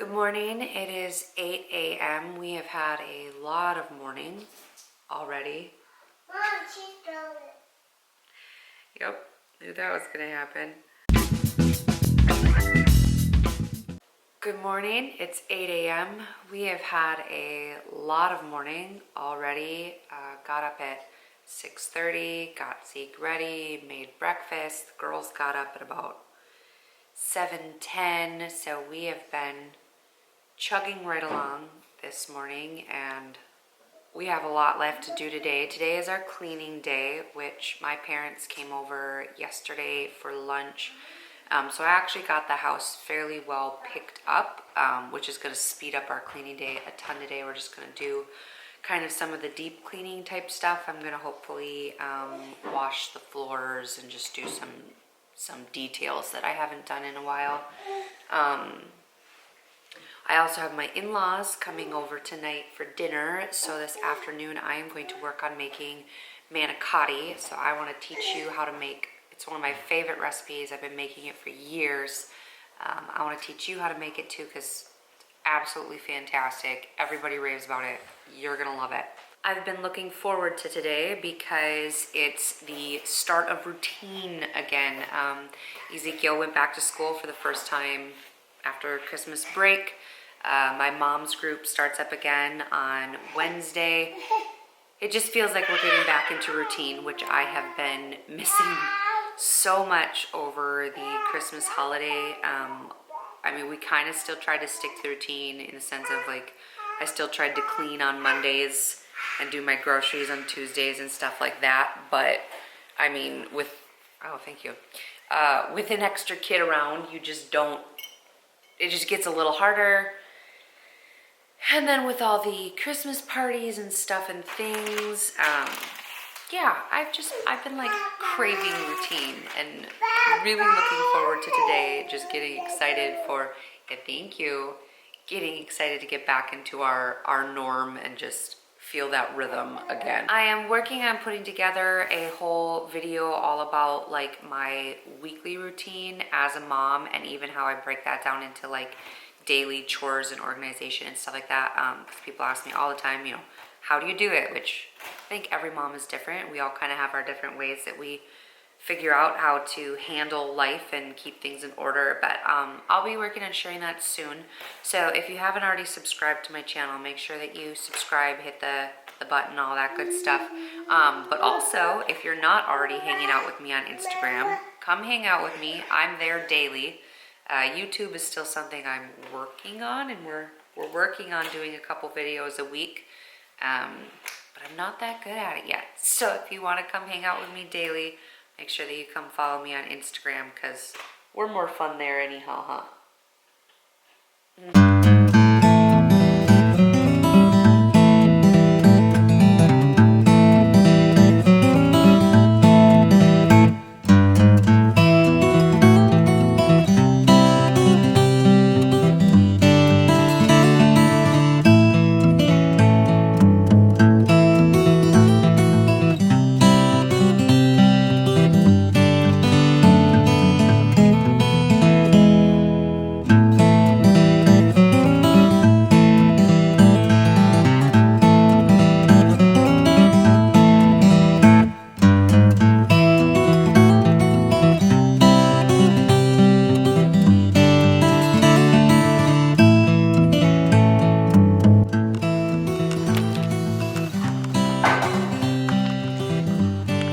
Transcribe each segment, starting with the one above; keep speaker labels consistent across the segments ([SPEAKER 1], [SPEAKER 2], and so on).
[SPEAKER 1] Good morning. It is 8 a.m. We have had a lot of morning already.
[SPEAKER 2] Mom, she stole it.
[SPEAKER 1] Yep, knew that was gonna happen. Good morning. It's 8 a.m. We have had a lot of morning already. Got up at 6:30, got Zeke ready, made breakfast. The girls got up at about 7:10, so we have been chugging right along this morning, and we have a lot left to do today. Today is our cleaning day, which my parents came over yesterday for lunch. So I actually got the house fairly well picked up, which is going to speed up our cleaning day a ton today. We're just going to do kind of some of the deep cleaning type stuff. I'm going to hopefully wash the floors and just do some details that I haven't done in a while. I also have my in-laws coming over tonight for dinner, so this afternoon I am going to work on making manicotti. So I want to teach you how to make, it's one of my favorite recipes. I've been making it for years. I want to teach you how to make it too, because it's absolutely fantastic. Everybody raves about it. You're gonna love it. I've been looking forward to today because it's the start of routine again. Ezekiel went back to school for the first time after Christmas break. My mom's group starts up again on Wednesday. It just feels like we're getting back into routine, which I have been missing so much over the Christmas holiday. I mean, we kind of still tried to stick to the routine in the sense of like, I still tried to clean on Mondays and do my groceries on Tuesdays and stuff like that. But I mean, with an extra kid around, you just don't, it just gets a little harder. And then with all the Christmas parties and stuff and things, yeah, I've been like craving routine and really looking forward to today, just getting excited for, getting excited to get back into our norm and just feel that rhythm again. I am working on putting together a whole video all about like my weekly routine as a mom, and even how I break that down into like daily chores and organization and stuff like that. Because people ask me all the time, you know, how do you do it? Which I think every mom is different. We all kind of have our different ways that we figure out how to handle life and keep things in order. But I'll be working on sharing that soon. So if you haven't already subscribed to my channel, make sure that you subscribe, hit the button, all that good stuff. But also, if you're not already hanging out with me on Instagram, come hang out with me. I'm there daily. YouTube is still something I'm working on, and we're working on doing a couple videos a week. But I'm not that good at it yet. So if you want to come hang out with me daily, make sure that you come follow me on Instagram, because we're more fun there anyhow, huh?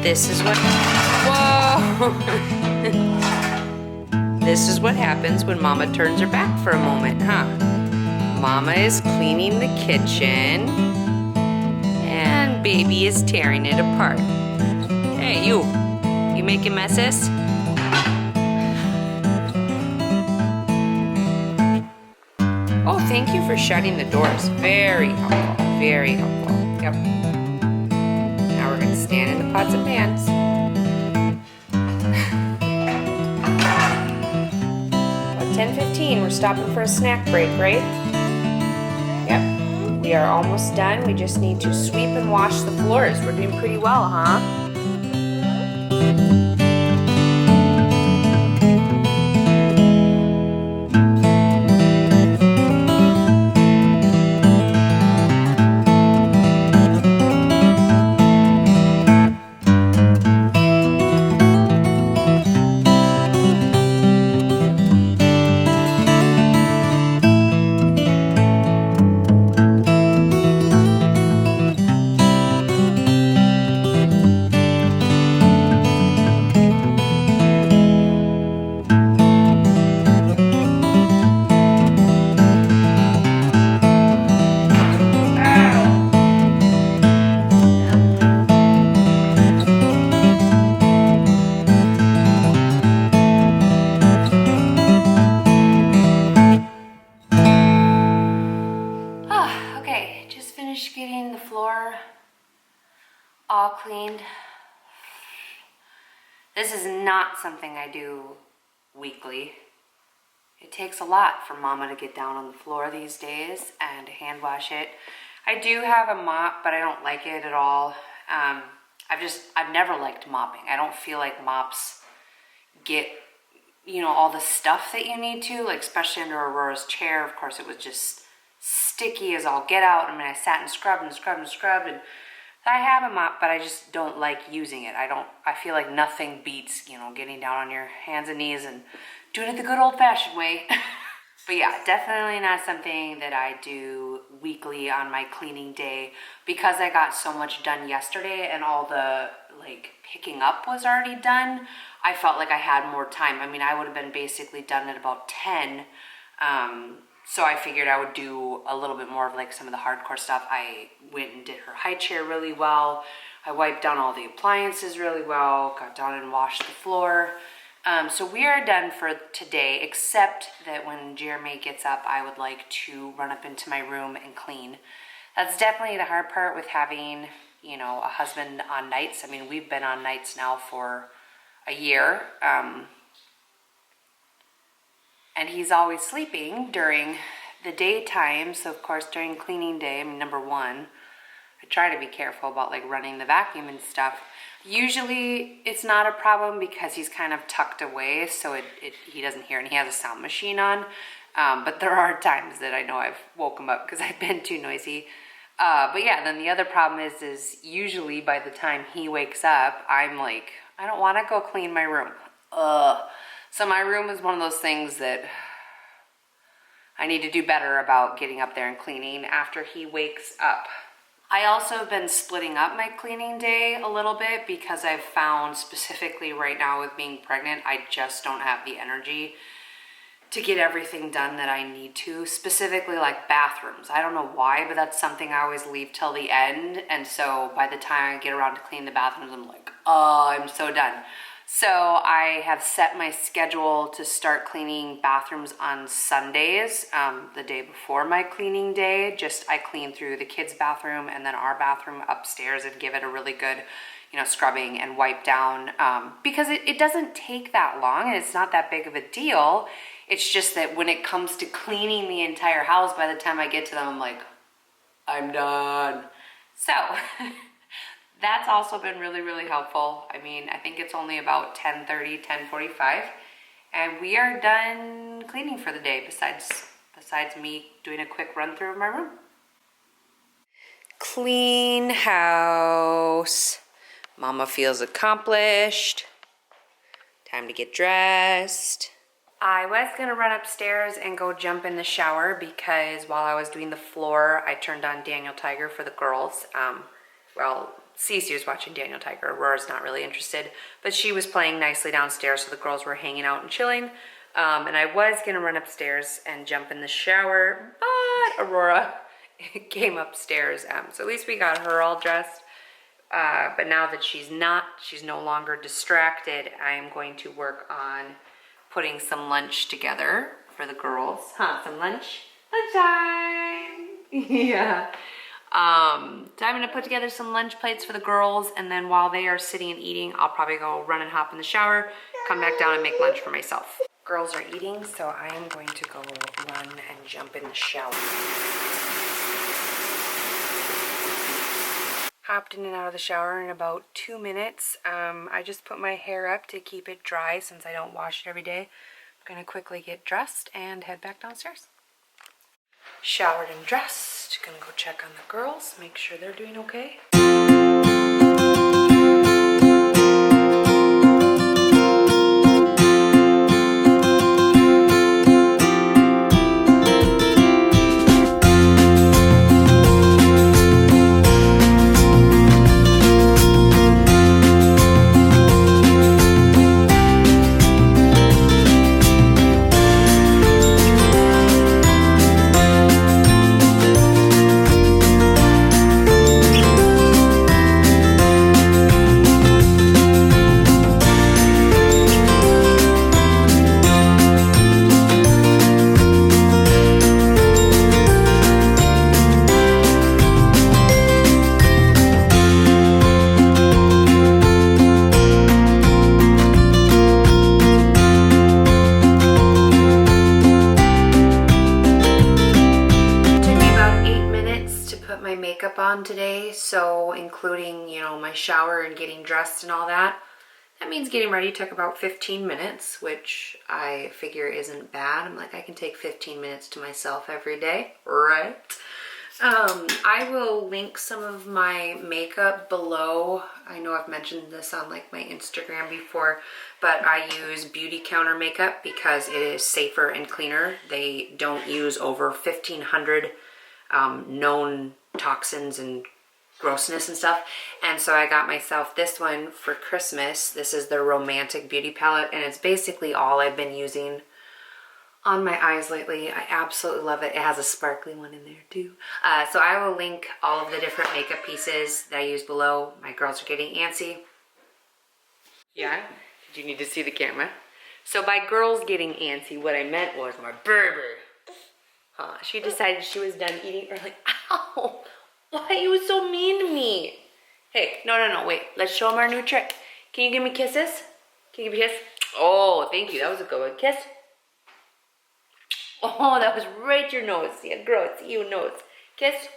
[SPEAKER 1] This is what, whoa! This is what happens when Mama turns her back for a moment, huh? Mama is cleaning the kitchen, and baby is tearing it apart. Hey, you making messes? Oh, thank you for shutting the doors. Very helpful, very helpful. Yep. Now we're gonna stand in the pots and pans. About 10:15, we're stopping for a snack break, right? Yep. We are almost done. We just need to sweep and wash the floors. We're doing pretty well, huh? all cleaned. This is not something I do weekly. It takes a lot for Mama to get down on the floor these days and to hand wash it. I do have a mop, but I don't like it at all. I've never liked mopping. I don't feel like mops get, you know, all the stuff that you need to, like especially under Aurora's chair. Of course, it was just sticky as all get out. I mean, I sat and scrubbed and scrubbed and scrubbed, and I have a mop, but I just don't like using it. I feel like nothing beats, you know, getting down on your hands and knees and doing it the good old-fashioned way. But yeah, definitely not something that I do weekly on my cleaning day, because I got so much done yesterday and all the like picking up was already done. I felt like I had more time. I mean, I would have been basically done at about 10. So I figured I would do a little bit more of like some of the hardcore stuff. I went and did her high chair really well. I wiped down all the appliances really well, got down and washed the floor. So we are done for today, except that when Jeremy gets up, I would like to run up into my room and clean. That's definitely the hard part with having, you know, a husband on nights. I mean, we've been on nights now for a year. And he's always sleeping during the daytime. So of course, during cleaning day, I mean, number one, I try to be careful about like running the vacuum and stuff. Usually it's not a problem because he's kind of tucked away, so he doesn't hear, and he has a sound machine on. But there are times that I know I've woke him up because I've been too noisy. But yeah, then the other problem is usually by the time he wakes up, I'm like, I don't want to go clean my room. So my room is one of those things that I need to do better about getting up there and cleaning after he wakes up. I also have been splitting up my cleaning day a little bit because I've found, specifically right now with being pregnant, I just don't have the energy to get everything done that I need to, specifically like bathrooms. I don't know why, but that's something I always leave till the end. And so by the time I get around to clean the bathrooms, I'm like, oh, I'm so done. So I have set my schedule to start cleaning bathrooms on Sundays, the day before my cleaning day. I clean through the kids' bathroom and then our bathroom upstairs and give it a really good, you know, scrubbing and wipe down, because it doesn't take that long and it's not that big of a deal. It's just that when it comes to cleaning the entire house, by the time I get to them, I'm like, I'm done. So that's also been really, really helpful. I mean, I think it's only about 10:30, 10:45, and we are done cleaning for the day, besides me doing a quick run through of my room. Clean house. Mama feels accomplished. Time to get dressed. I was gonna run upstairs and go jump in the shower because while I was doing the floor, I turned on Daniel Tiger for the girls. Well, Cece was watching Daniel Tiger. Aurora's not really interested, but she was playing nicely downstairs, so the girls were hanging out and chilling. And I was gonna run upstairs and jump in the shower, but Aurora came upstairs. So at least we got her all dressed. But now that she's no longer distracted, I am going to work on putting some lunch together for the girls. Some lunch? Lunchtime! Yeah. So I'm gonna put together some lunch plates for the girls, and then while they are sitting and eating, I'll probably go run and hop in the shower, come back down and make lunch for myself. Girls are eating, so I am going to go run and jump in the shower. Hopped in and out of the shower in about 2 minutes. I just put my hair up to keep it dry since I don't wash it every day. I'm gonna quickly get dressed and head back downstairs. Showered and dressed. Gonna go check on the girls, make sure they're doing okay. put my makeup on today, so including, you know, my shower and getting dressed and all that. That means getting ready took about 15 minutes, which I figure isn't bad. I'm like, I can take 15 minutes to myself every day, right? I will link some of my makeup below. I know I've mentioned this on like my Instagram before, but I use Beauty Counter makeup because it is safer and cleaner. They don't use over 1,500 known toxins and grossness and stuff. And so I got myself this one for Christmas. This is the Romantic Beauty Palette, and it's basically all I've been using on my eyes lately. I absolutely love it. It has a sparkly one in there too. So I will link all of the different makeup pieces that I use below. My girls are getting antsy. Yeah? Did you need to see the camera? So by girls getting antsy, what I meant was my baby. She decided she was done eating early. Ow! Why are you so mean to me? Hey, no, wait. Let's show them our new trick. Can you give me kisses? Can you give me a kiss? Oh, thank you. That was a good one. Kiss. Oh, that was right your nose. Yeah, gross. Ew, nose. Kiss.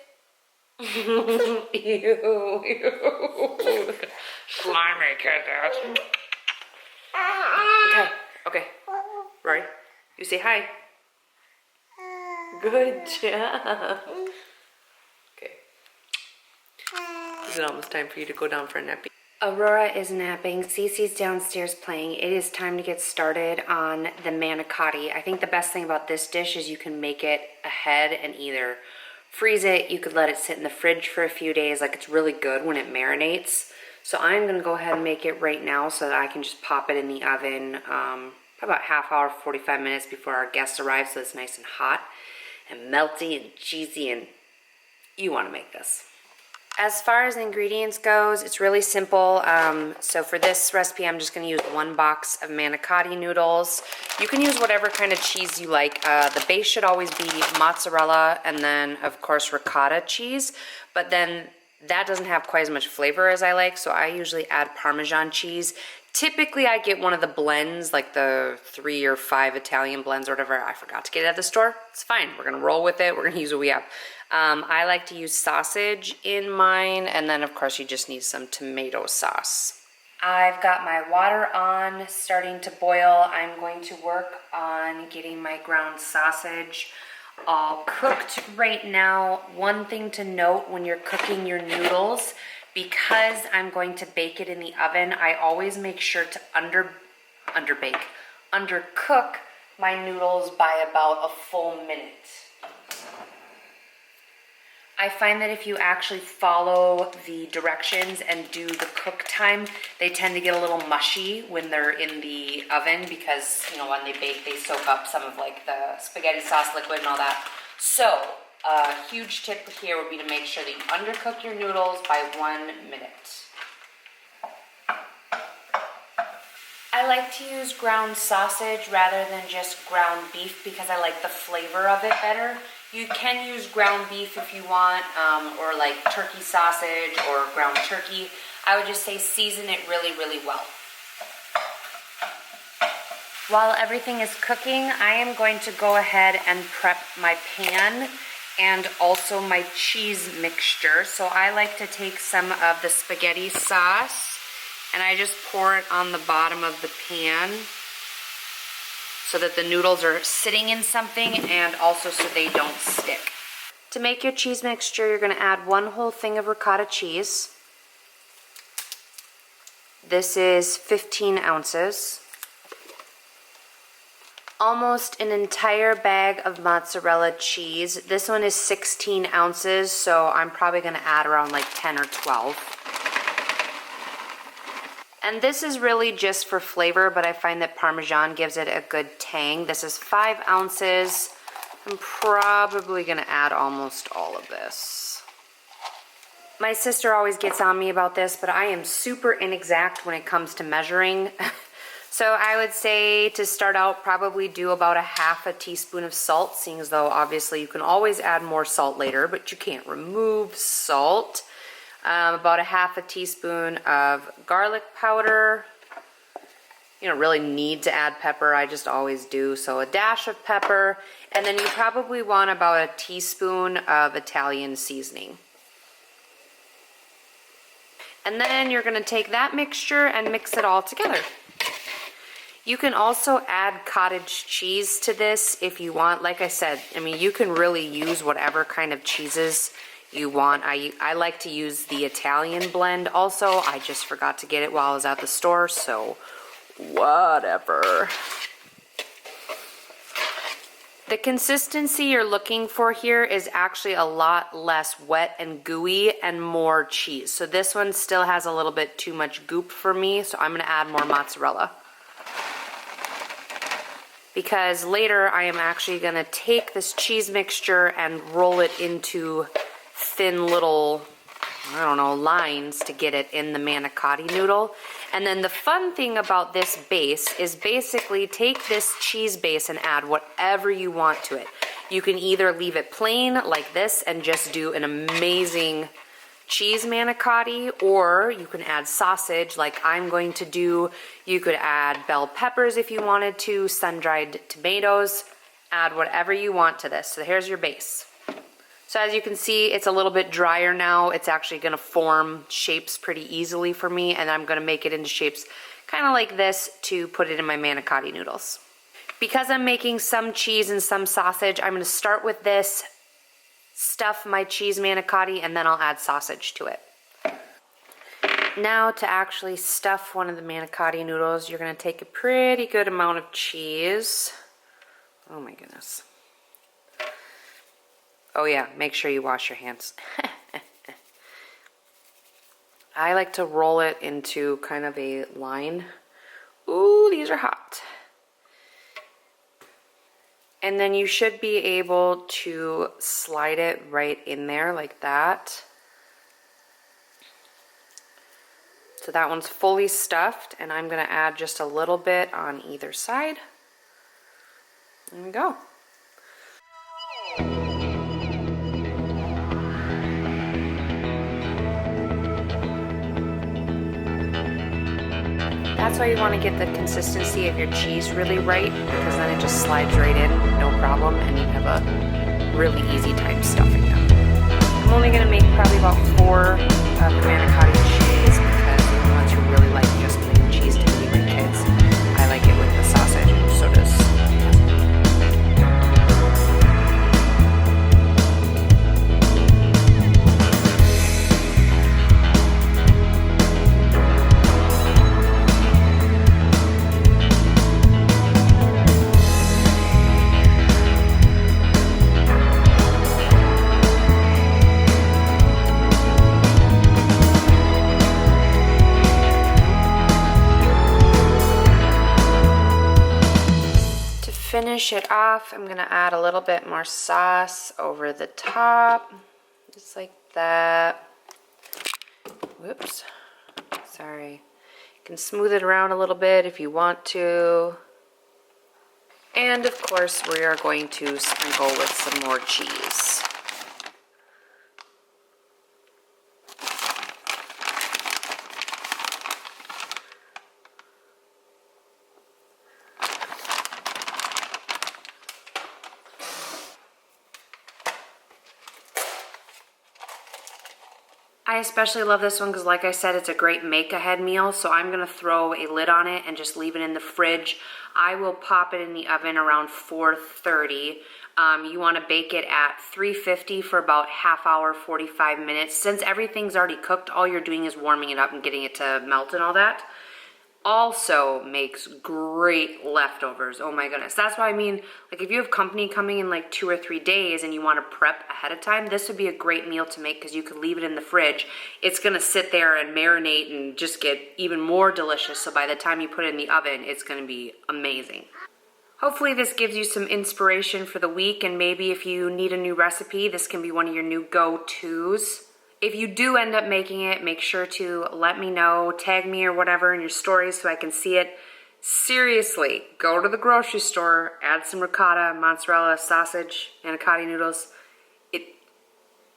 [SPEAKER 1] Ew, ew. Slimy kisses. Okay. Rory, you say hi. Good job. Okay. Is it almost time for you to go down for a nappy? Aurora is napping. Cece's downstairs playing. It is time to get started on the manicotti. I think the best thing about this dish is you can make it ahead and either freeze it. You could let it sit in the fridge for a few days. Like, it's really good when it marinates. So I'm going to go ahead and make it right now so that I can just pop it in the oven about half hour, 45 minutes before our guests arrive, so it's nice and hot and melty and cheesy, and you want to make this. As far as ingredients goes, it's really simple. So for this recipe, I'm just going to use 1 box of manicotti noodles. You can use whatever kind of cheese you like. The base should always be mozzarella and then, of course, ricotta cheese. But then that doesn't have quite as much flavor as I like, so I usually add Parmesan cheese. Typically, I get one of the blends, like the 3 or 5 Italian blends or whatever. I forgot to get it at the store. It's fine. We're going to roll with it. We're going to use what we have. I like to use sausage in mine, and then, of course, you just need some tomato sauce. I've got my water on, starting to boil. I'm going to work on getting my ground sausage all cooked right now. One thing to note when you're cooking your noodles, because I'm going to bake it in the oven, I always make sure to undercook my noodles by about a full minute. I find that if you actually follow the directions and do the cook time, they tend to get a little mushy when they're in the oven because, you know, when they bake, they soak up some of like the spaghetti sauce liquid and all that. So, a huge tip here would be to make sure that you undercook your noodles by 1 minute. I like to use ground sausage rather than just ground beef because I like the flavor of it better. You can use ground beef if you want, or like turkey sausage or ground turkey. I would just say season it really, really well. While everything is cooking, I am going to go ahead and prep my pan and also my cheese mixture. So I like to take some of the spaghetti sauce and I just pour it on the bottom of the pan so that the noodles are sitting in something and also so they don't stick. To make your cheese mixture, you're going to add 1 whole thing of ricotta cheese. This is 15 ounces. Almost an entire bag of mozzarella cheese. This one is 16 ounces, so I'm probably going to add around like 10 or 12. And this is really just for flavor, but I find that Parmesan gives it a good tang. This is 5 ounces. I'm probably going to add almost all of this. My sister always gets on me about this, but I am super inexact when it comes to measuring. So I would say to start out, probably do about a half a teaspoon of salt, seeing as though obviously you can always add more salt later, but you can't remove salt. About a half a teaspoon of garlic powder. You don't really need to add pepper, I just always do. So a dash of pepper, and then you probably want about a teaspoon of Italian seasoning. And then you're gonna take that mixture and mix it all together. You can also add cottage cheese to this if you want. Like I said, I mean, you can really use whatever kind of cheeses you want. I like to use the Italian blend also. I just forgot to get it while I was at the store, so whatever. The consistency you're looking for here is actually a lot less wet and gooey and more cheese. So this one still has a little bit too much goop for me, so I'm gonna add more mozzarella. Because later I am actually gonna take this cheese mixture and roll it into thin little, I don't know, lines to get it in the manicotti noodle. And then the fun thing about this base is basically take this cheese base and add whatever you want to it. You can either leave it plain like this and just do an amazing cheese manicotti, or you can add sausage like I'm going to do. You could add bell peppers if you wanted to, sun-dried tomatoes, add whatever you want to this. So here's your base. So as you can see, it's a little bit drier now. It's actually gonna form shapes pretty easily for me, and I'm gonna make it into shapes kind of like this to put it in my manicotti noodles. Because I'm making some cheese and some sausage, I'm gonna start with this, stuff my cheese manicotti, and then I'll add sausage to it. Now to actually stuff one of the manicotti noodles, you're gonna take a pretty good amount of cheese. Oh my goodness. Oh yeah, make sure you wash your hands. I like to roll it into kind of a line. Ooh, these are hot. And then you should be able to slide it right in there like that. So that one's fully stuffed, and I'm gonna add just a little bit on either side. There we go. That's why you want to get the consistency of your cheese really right, because then it just slides right in, no problem, and you have a really easy time stuffing them. I'm only going to make probably about 4 of the manicotti cheese, because the ones who really like just plain cheese to eat with kids, I like it with the sausage, and so does finish it off. I'm gonna add a little bit more sauce over the top, just like that. Whoops, sorry. You can smooth it around a little bit if you want to. And of course, we are going to sprinkle with some more cheese. I especially love this one because, like I said, it's a great make-ahead meal, so I'm going to throw a lid on it and just leave it in the fridge. I will pop it in the oven around 4:30. You want to bake it at 350 for about half hour, 45 minutes. Since everything's already cooked, all you're doing is warming it up and getting it to melt and all that. Also makes great leftovers. Oh my goodness. That's why I mean, like if you have company coming in like 2 or 3 days and you want to prep ahead of time, this would be a great meal to make because you could leave it in the fridge. It's going to sit there and marinate and just get even more delicious. So by the time you put it in the oven, it's going to be amazing. Hopefully this gives you some inspiration for the week, and maybe if you need a new recipe, this can be one of your new go-tos. If you do end up making it, make sure to let me know, tag me or whatever in your stories so I can see it. Seriously, go to the grocery store, add some ricotta, mozzarella, sausage, manicotti noodles.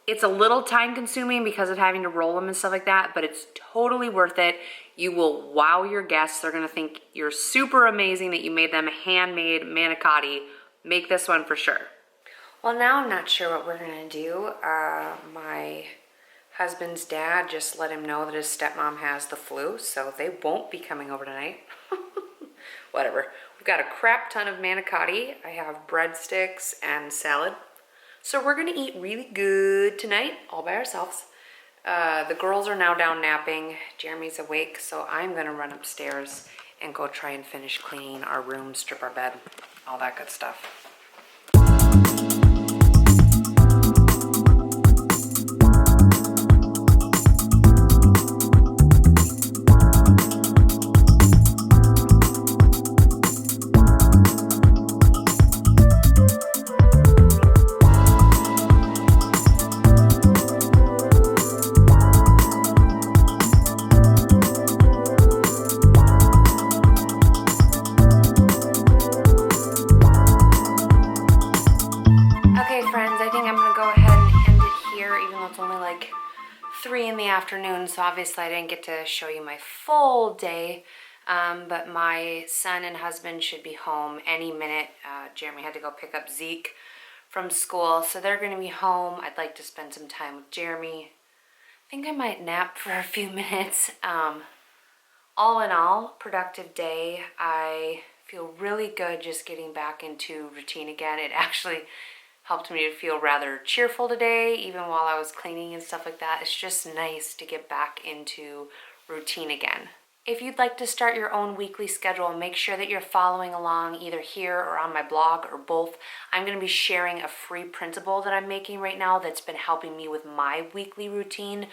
[SPEAKER 1] It's a little time consuming because of having to roll them and stuff like that, but it's totally worth it. You will wow your guests. They're gonna think you're super amazing that you made them handmade manicotti. Make this one for sure. Well, now I'm not sure what we're gonna do. My husband's dad just let him know that his stepmom has the flu, so they won't be coming over tonight. Whatever. We've got a crap ton of manicotti. I have breadsticks and salad. So we're gonna eat really good tonight, all by ourselves. The girls are now down napping. Jeremy's awake, so I'm gonna run upstairs and go try and finish cleaning our room, strip our bed, all that good stuff. Afternoon, so obviously I didn't get to show you my full day, but my son and husband should be home any minute. Jeremy had to go pick up Zeke from school, so they're going to be home. I'd like to spend some time with Jeremy. I think I might nap for a few minutes. All in all, productive day. I feel really good just getting back into routine again. It actually helped me to feel rather cheerful today, even while I was cleaning and stuff like that. It's just nice to get back into routine again. If you'd like to start your own weekly schedule, make sure that you're following along either here or on my blog or both. I'm going to be sharing a free printable that I'm making right now that's been helping me with my weekly routine,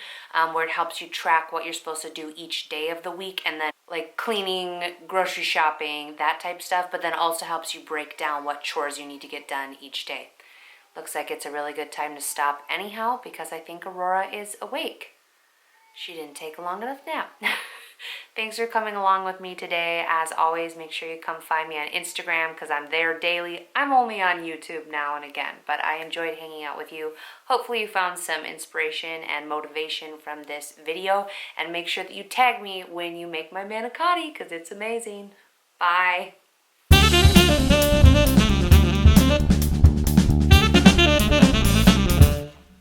[SPEAKER 1] where it helps you track what you're supposed to do each day of the week, and then like cleaning, grocery shopping, that type stuff, but then also helps you break down what chores you need to get done each day. Looks like it's a really good time to stop anyhow because I think Aurora is awake. She didn't take a long enough nap. Thanks for coming along with me today. As always, make sure you come find me on Instagram because I'm there daily. I'm only on YouTube now and again, but I enjoyed hanging out with you. Hopefully you found some inspiration and motivation from this video, and make sure that you tag me when you make my manicotti because it's amazing. Bye.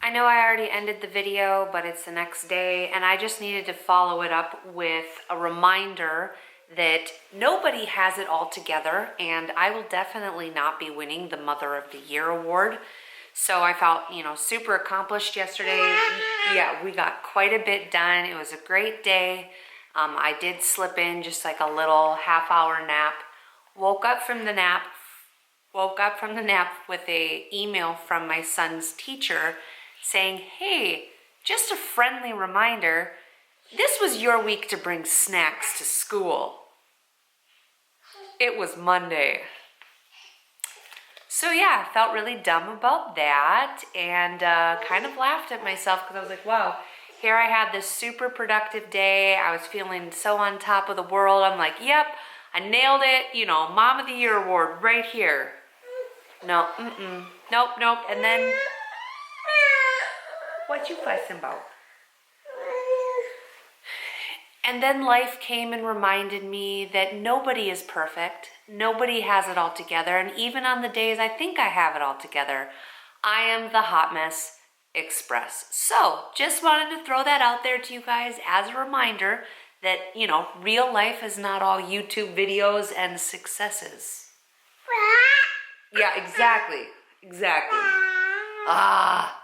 [SPEAKER 1] I know I already ended the video, but it's the next day, and I just needed to follow it up with a reminder that nobody has it all together, and I will definitely not be winning the Mother of the Year award. So I felt, super accomplished yesterday. Yeah, we got quite a bit done. It was a great day. I did slip in just like a little half-hour nap. Woke up from the nap with a email from my son's teacher saying, hey, just a friendly reminder, this was your week to bring snacks to school. It was Monday. So yeah, I felt really dumb about that and kind of laughed at myself because I was like, wow, here I had this super productive day. I was feeling so on top of the world. I'm like, yep, I nailed it. Mom of the Year award right here. No, nope. And then, what you fussing about? And then life came and reminded me that nobody is perfect. Nobody has it all together. And even on the days I think I have it all together, I am the hot mess express. So just wanted to throw that out there to you guys as a reminder that, real life is not all YouTube videos and successes. Yeah, exactly. Ah.